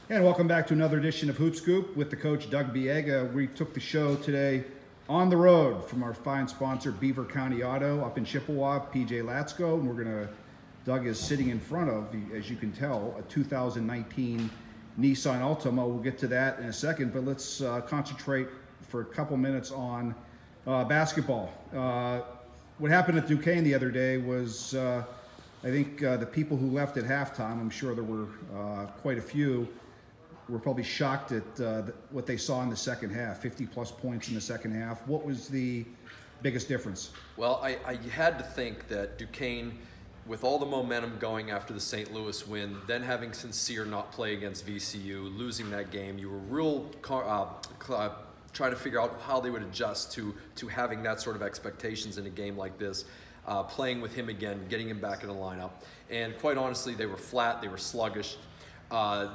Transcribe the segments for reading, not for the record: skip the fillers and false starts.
And welcome back to another edition of Hoop Scoop with the coach, Doug Biega. We took the show today on the road from our fine sponsor, Beaver County Auto, up in Chippewa, Drew Latsko. And Doug is sitting in front of, as you can tell, a 2019 Nissan Altima. We'll get to that in a second, but let's concentrate for a couple minutes on basketball. What happened at Duquesne the other day was, I think the people who left at halftime, I'm sure there were quite a few, were probably shocked at what they saw in the second half, 50-plus points in the second half. What was the biggest difference? Well, I had to think that Duquesne, with all the momentum going after the St. Louis win, then having Sincere not play against VCU, losing that game, you were trying to figure out how they would adjust to having that sort of expectations in a game like this, playing with him again, getting him back in the lineup. And quite honestly, they were flat, they were sluggish.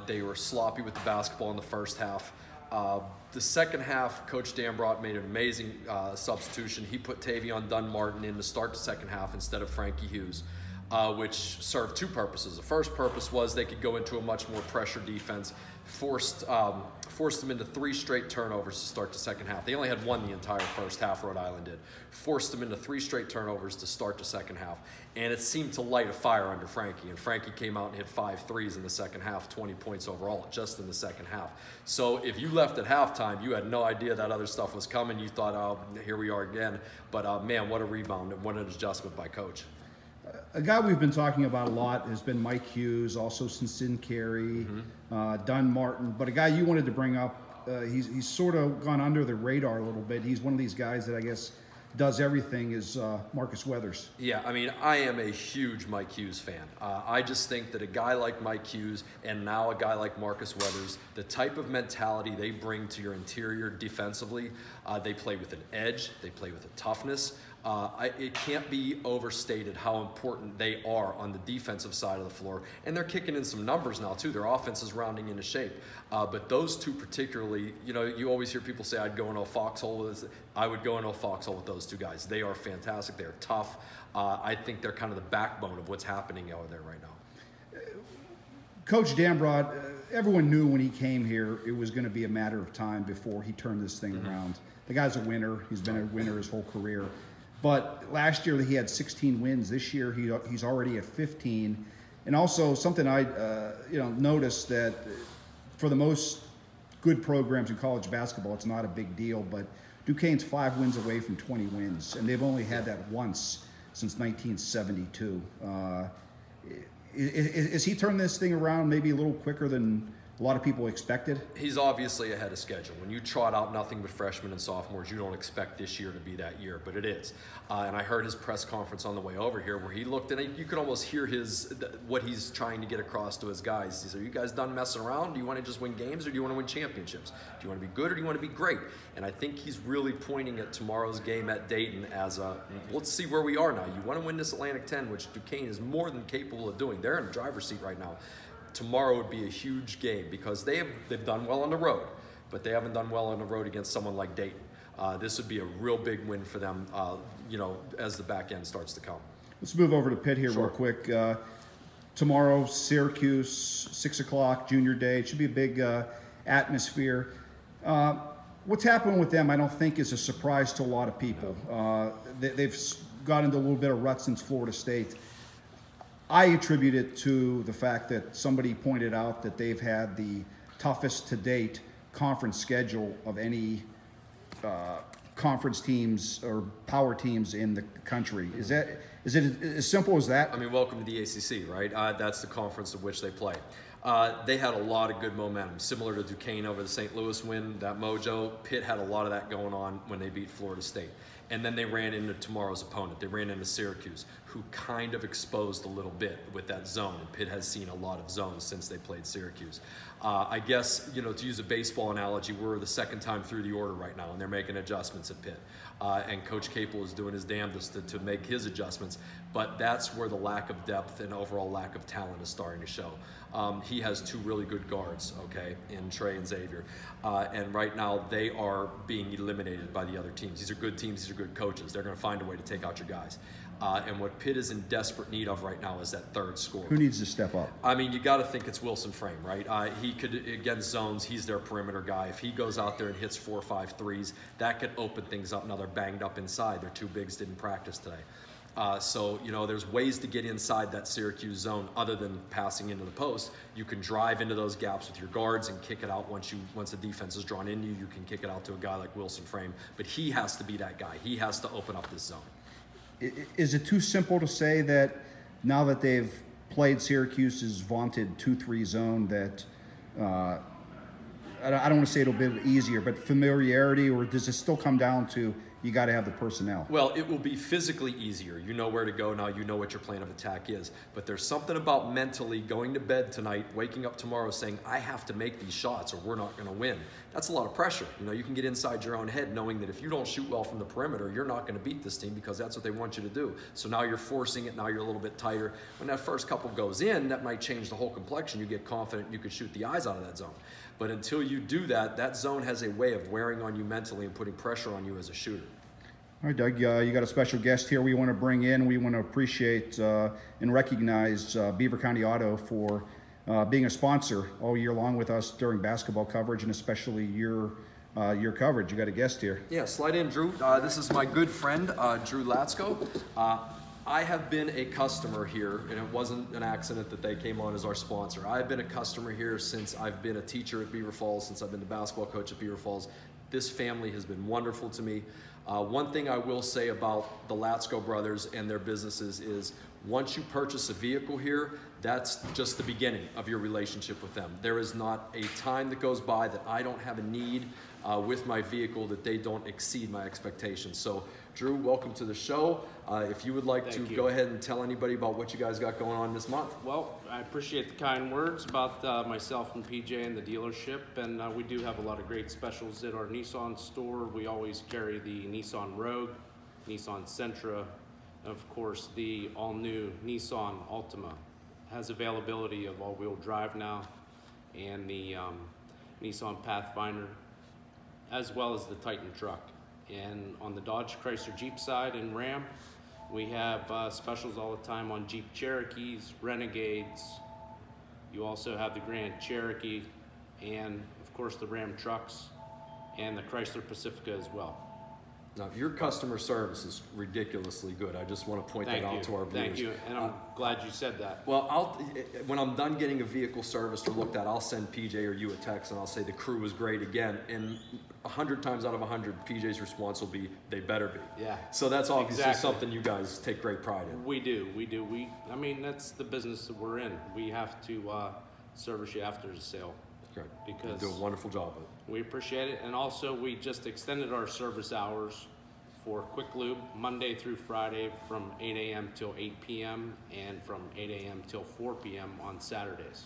They were sloppy with the basketball in the first half. The second half, Coach Dambrot made an amazing substitution. He put Tavion Dunn-Martin in to start the second half instead of Frankie Hughes, which served two purposes. The first purpose was they could go into a much more pressure defense, forced them into 3 straight turnovers to start the second half. They only had one the entire first half, Rhode Island did. Forced them into 3 straight turnovers to start the second half. And it seemed to light a fire under Frankie. And Frankie came out and hit 5 threes in the second half, 20 points overall, just in the second half. So if you left at halftime, you had no idea that other stuff was coming. You thought, oh, here we are again. But man, what a rebound and what an adjustment by Coach. A guy we've been talking about a lot has been Mike Hughes, also Sincere, Dunn-Martin. But a guy you wanted to bring up, he's sort of gone under the radar a little bit. He's one of these guys that I guess does everything, is Marcus Weathers. Yeah, I mean, I am a huge Mike Hughes fan. I just think that a guy like Mike Hughes and now a guy like Marcus Weathers, the type of mentality they bring to your interior defensively, they play with an edge, they play with a toughness. It can't be overstated how important they are on the defensive side of the floor. And they're kicking in some numbers now, too. Their offense is rounding into shape. But those two particularly, you know, you always hear people say, I'd go in a foxhole with this. I would go in a foxhole with those two guys. They are fantastic. They're tough. I think they're kind of the backbone of what's happening out there right now. Coach Dambrot, everyone knew when he came here it was going to be a matter of time before he turned this thing around. The guy's a winner. He's been a winner his whole career. But last year he had 16 wins. This year he's already at 15. And also something I noticed that for the most good programs in college basketball, it's not a big deal. But Duquesne's 5 wins away from 20 wins, and they've only had that once since 1972. Is he turned this thing around maybe a little quicker than a lot of people expected? He's obviously ahead of schedule. When you trot out nothing but freshmen and sophomores, you don't expect this year to be that year, but it is. And I heard his press conference on the way over here where he looked, and you could almost hear what he's trying to get across to his guys. He said, are you guys done messing around? Do you want to just win games, or do you want to win championships? Do you want to be good, or do you want to be great? And I think he's really pointing at tomorrow's game at Dayton as let's see where we are now. You want to win this Atlantic 10, which Duquesne is more than capable of doing. They're in the driver's seat right now. Tomorrow would be a huge game because they've done well on the road, but they haven't done well on the road against someone like Dayton. This would be a real big win for them, as the back end starts to come. Let's move over to Pitt here real quick. Tomorrow, Syracuse, 6 o'clock, junior day. It should be a big atmosphere. What's happening with them, I don't think, is a surprise to a lot of people. They've got into a little bit of rut since Florida State. I attribute it to the fact that somebody pointed out that they've had the toughest to date conference schedule of any conference teams or power teams in the country. Is it as simple as that? I mean, welcome to the ACC, right? That's the conference of which they play. They had a lot of good momentum, similar to Duquesne over the St. Louis win, that mojo. Pitt had a lot of that going on when they beat Florida State. And then they ran into tomorrow's opponent. They ran into Syracuse, who kind of exposed a little bit with that zone. And Pitt has seen a lot of zones since they played Syracuse. I guess, to use a baseball analogy, we're the second time through the order right now, and they're making adjustments at Pitt. And Coach Capel is doing his damnedest to make his adjustments. But that's where the lack of depth and overall lack of talent is starting to show. He has 2 really good guards, okay, in Trey and Xavier. And right now they are being eliminated by the other teams. These are good teams. These are good coaches. They're going to find a way to take out your guys. And what Pitt is in desperate need of right now is that third scorer. Who needs to step up? I mean, you got to think it's Wilson Frame, right? He could, against zones, he's their perimeter guy. If he goes out there and hits 4 or 5 threes, that could open things up. Now they're banged up inside. Their 2 bigs didn't practice today. So, you know, there's ways to get inside that Syracuse zone other than passing into the post. You can drive into those gaps with your guards and kick it out once the defense is drawn into you. You can kick it out to a guy like Wilson Frame. But he has to be that guy. He has to open up this zone. Is it too simple to say that now that they've played Syracuse's vaunted 2-3 zone that I don't want to say it'll be easier, but familiarity, or does it still come down to you got to have the personnel? Well, it will be physically easier. You know where to go now. You know what your plan of attack is. But there's something about mentally going to bed tonight, waking up tomorrow saying, I have to make these shots or we're not going to win. That's a lot of pressure. You know, you can get inside your own head knowing that if you don't shoot well from the perimeter, you're not going to beat this team because that's what they want you to do. So now you're forcing it. Now you're a little bit tighter. When that first couple goes in, that might change the whole complexion. You get confident you could shoot the eyes out of that zone. But until you do that, that zone has a way of wearing on you mentally and putting pressure on you as a shooter. All right, Doug, you got a special guest here we want to bring in. We want to appreciate and recognize Beaver County Auto for being a sponsor all year long with us during basketball coverage, and especially your coverage. You got a guest here. Yeah, slide in, Drew. This is my good friend, Drew Latsko. I have been a customer here, and it wasn't an accident that they came on as our sponsor. I've been a customer here since I've been a teacher at Beaver Falls, since I've been the basketball coach at Beaver Falls. This family has been wonderful to me. One thing I will say about the Latsko brothers and their businesses is once you purchase a vehicle here, that's just the beginning of your relationship with them. There is not a time that goes by that I don't have a need with my vehicle that they don't exceed my expectations. So, Drew, welcome to the show. If you would like to go ahead and tell anybody about what you guys got going on this month. Well, I appreciate the kind words about myself and PJ and the dealership, and we do have a lot of great specials at our Nissan store. We always carry the Nissan Rogue, Nissan Sentra, and of course the all-new Nissan Altima. Has availability of all-wheel drive now, and the Nissan Pathfinder, as well as the Titan truck. And on the Dodge, Chrysler, Jeep side and Ram, we have specials all the time on Jeep Cherokees, Renegades. You also have the Grand Cherokee, and of course the Ram trucks, and the Chrysler Pacifica as well. Now, your customer service is ridiculously good. I just want to point that out to our viewers. Thank you, and I'm glad you said that. Well, when I'm done getting a vehicle serviced or looked at, I'll send PJ or you a text and I'll say the crew was great again. And 100 times out of 100, PJ's response will be, they better be. Yeah. So that's obviously something you guys take great pride in. We do. I mean, that's the business that we're in. We have to service you after the sale. Great. Because you do a wonderful job of it. We appreciate it, and also we just extended our service hours for Quick Lube Monday through Friday from 8 a.m. till 8 p.m. and from 8 a.m. till 4 p.m. on Saturdays.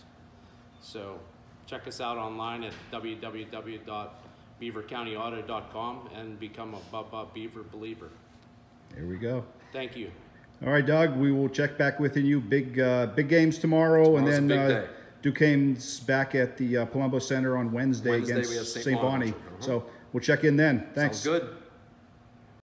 So check us out online at www.beavercountyauto.com and become a Bubba Beaver believer. There we go. Thank you. All right, Doug, we will check back with you. Big games tomorrow, and then Duquesne's back at the Palumbo Center on Wednesday against St. Bonnie. So we'll check in then. Thanks. Sounds good.